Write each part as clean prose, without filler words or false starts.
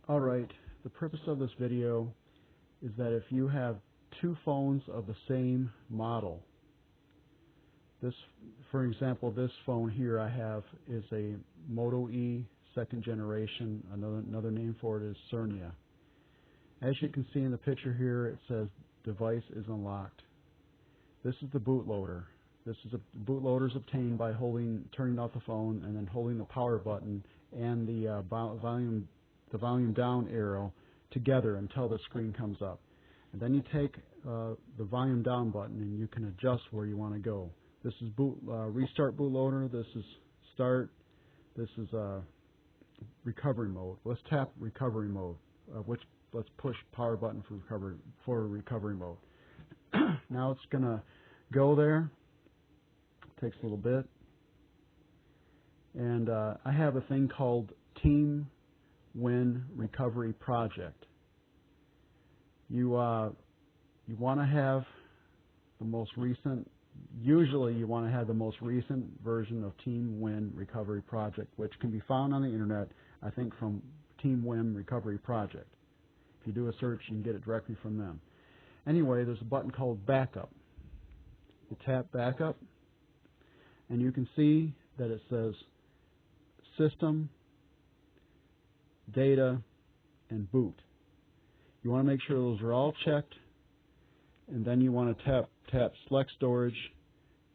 Alright, the purpose of this video is that if you have two phones of the same model, this, for example, this phone here I have is a Moto E second generation. Another name for it is Cernia. As you can see in the picture here, it says device is unlocked. This is the bootloader. The bootloader is obtained by turning off the phone and then holding the power button and the volume down arrow together until the screen comes up. And then you take the volume down button and you can adjust where you want to go. This is restart bootloader. This is start. This is recovery mode. Let's tap recovery mode. Let's push power button for recovery mode. Now it's gonna go there. Takes a little bit. And I have a thing called Team Win Recovery Project. You want to have the most recent. Usually, you want to have the most recent version of Team Win Recovery Project, which can be found on the internet. I think from Team Win Recovery Project. If you do a search, you can get it directly from them. Anyway, there's a button called Backup. You tap Backup, and you can see that it says System, Data, and Boot. You want to make sure those are all checked, and then you want to tap Select Storage,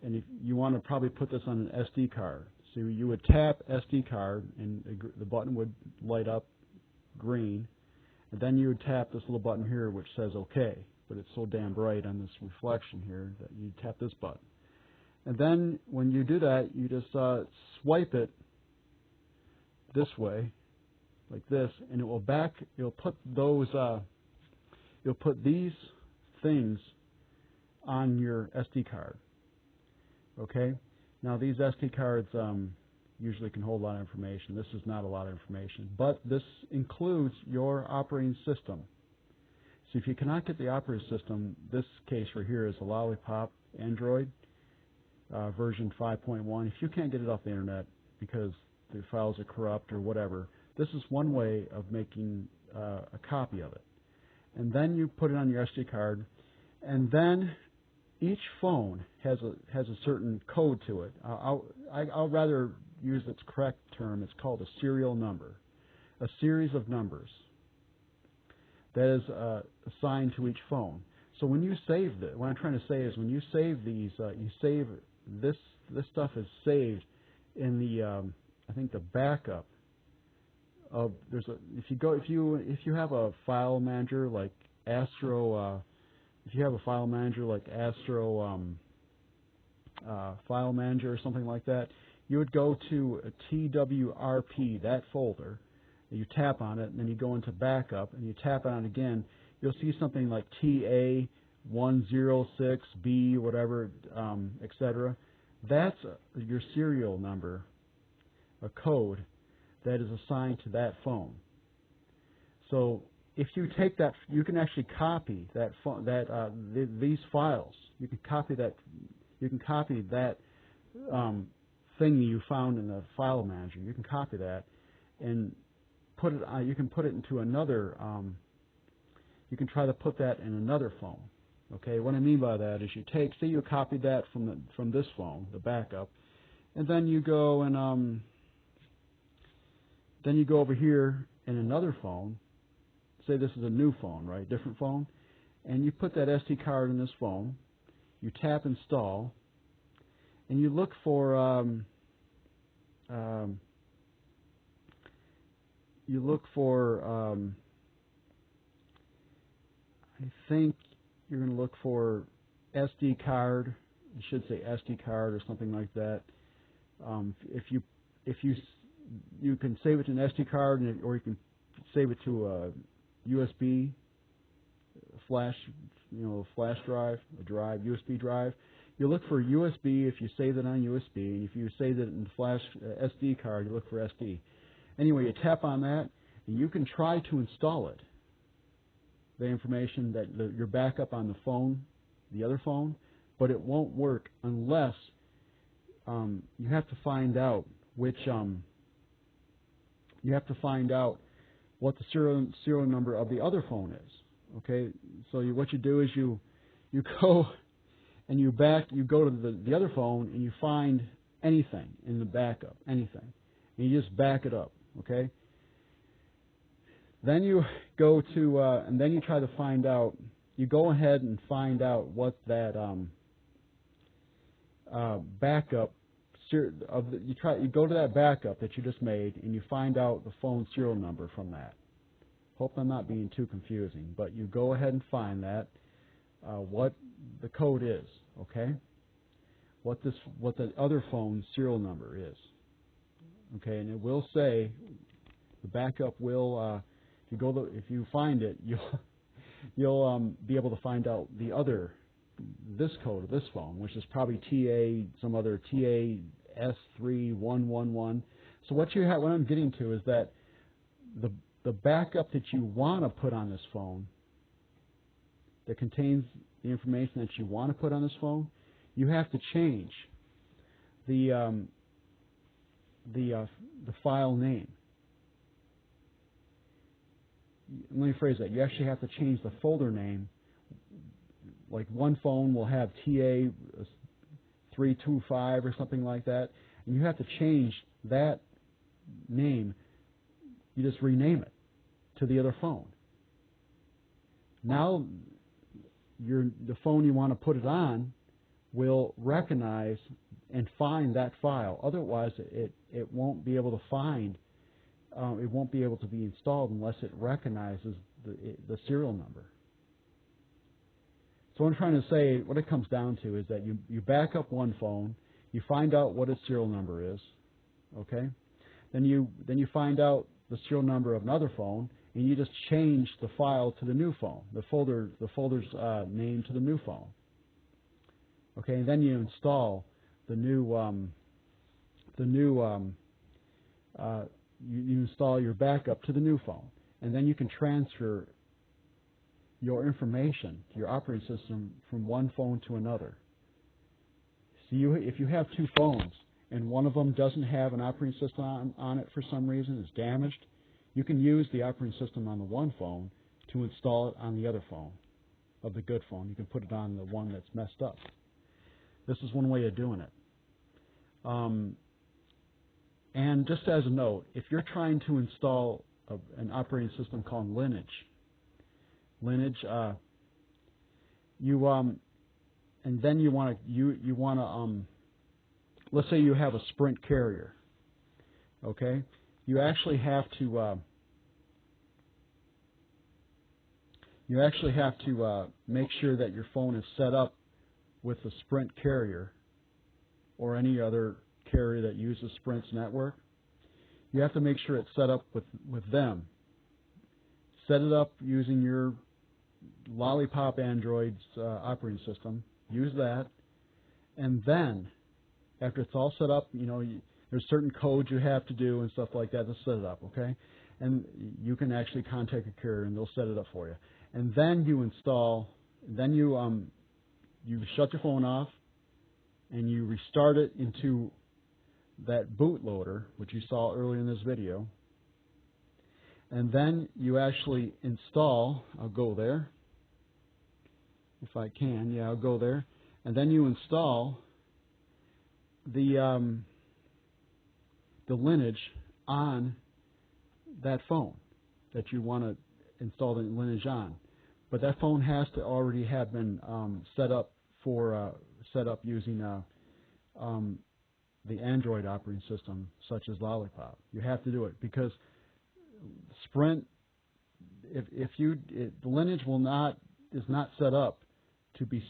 and you want to probably put this on an SD card. So you would tap SD card, and the button would light up green, and then you would tap this little button here which says OK, but it's so damn bright on this reflection here that you tap this button. And then when you do that, you just swipe it this way, like this, and it will you'll put those, you'll put these things on your SD card. Okay? Now these SD cards usually can hold a lot of information. This is not a lot of information, but this includes your operating system. So if you cannot get the operating system, this case right here is a Lollipop Android version 5.1. If you can't get it off the internet because the files are corrupt or whatever, this is one way of making a copy of it. And then you put it on your SD card, and then each phone has a certain code to it. I'll rather use its correct term. It's called a serial number, a series of numbers that is assigned to each phone. So when you save this, what I'm trying to say is when you save these, you save this stuff is saved in the I think the backup of if you have a file manager like Astro File Manager or something like that, you would go to a TWRP, that folder, and you tap on it, and then you go into backup, and you tap on it again. You'll see something like TA106B, whatever, etc. That's your serial number, a code that is assigned to that phone. So if you take that, you can actually copy that these files. You can copy that. You can copy that thing you found in the file manager. You can copy that and put it. You can put it into another. You can try to put that in another phone. Okay. What I mean by that is you take. Say you copied that from this phone, the backup, and then you go and then you go over here in another phone. Say this is a new phone, right? Different phone. And you put that SD card in this phone. You tap install. And you look for I think you're going to look for SD card. You should say SD card or something like that. If you can save it to an SD card, or you can save it to a USB flash, flash drive, USB drive. You look for USB if you save it on USB, and if you save it in flash SD card, you look for SD. Anyway, you tap on that, and you can try to install it. The information that your backup on the phone, the other phone, but it won't work unless you have to find out which you have to find out what the serial number of the other phone is. Okay, so what you do is you go and you go to the other phone and you find anything in the backup, anything, and you just back it up. Okay. Then you go to and then you try to find out. You go ahead and find out what that backup you go to that backup that you just made and you find out the phone serial number from that. Hope I'm not being too confusing, but you go ahead and find that what the code is, okay? What the other phone's serial number is, okay? And it will say the backup will if you find it, you'll be able to find out this code of this phone, which is probably some other TAS3111. So what I'm getting to is that the backup that you want to put on this phone, that contains the information that you want to put on this phone, you have to change the file name. Let me phrase that. You actually have to change the folder name. Like one phone will have TA325 or something like that, and you have to change that name. You just rename it to the other phone. Now, the phone you want to put it on will recognize and find that file. Otherwise, it won't be able to find. It won't be able to be installed unless it recognizes the serial number. So what I'm trying to say, what it comes down to is that you back up one phone, you find out what its serial number is, okay? Then you find out the serial number of another phone, and you just change the file to the new phone, the folder's name to the new phone, okay? And then you install you install your backup to the new phone, and then you can transfer your information, your operating system, from one phone to another. So if you have two phones and one of them doesn't have an operating system on it for some reason, is damaged, you can use the operating system on the one phone to install it on the other phone, of the good phone. You can put it on the one that's messed up. This is one way of doing it. And just as a note, if you're trying to install an operating system called Lineage, and then you want to let's say you have a Sprint carrier, okay? You actually have to make sure that your phone is set up with the Sprint carrier or any other carrier that uses Sprint's network. You have to make sure it's set up with them. Set it up using your Lollipop Android's operating system. Use that, and then after it's all set up, there's certain codes you have to do and stuff like that to set it up. Okay, and you can actually contact a carrier and they'll set it up for you. And then you install. Then you shut your phone off, and you restart it into that bootloader, which you saw earlier in this video. And then you actually install. I'll go there. If I can, yeah, I'll go there. And then you install the Lineage on that phone that you want to install the Lineage on. But that phone has to already have been set up using the Android operating system, such as Lollipop. You have to do it because Sprint, the Lineage is not set up to be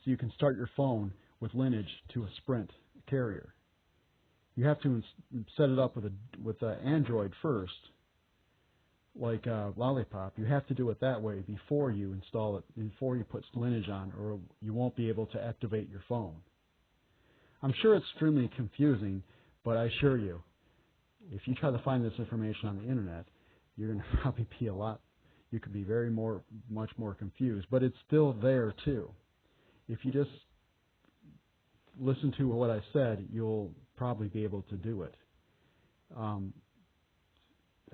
so you can start your phone with Lineage to a Sprint carrier. You have to set it up with Android first, like Lollipop. You have to do it that way before you install it, before you put Lineage on, or you won't be able to activate your phone. I'm sure it's extremely confusing, but I assure you, if you try to find this information on the internet, you're going to probably be you could be much more confused, but it's still there too. If you just listen to what I said, you'll probably be able to do it.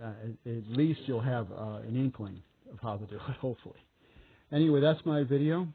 at least you'll have an inkling of how to do it, hopefully. Anyway, that's my video.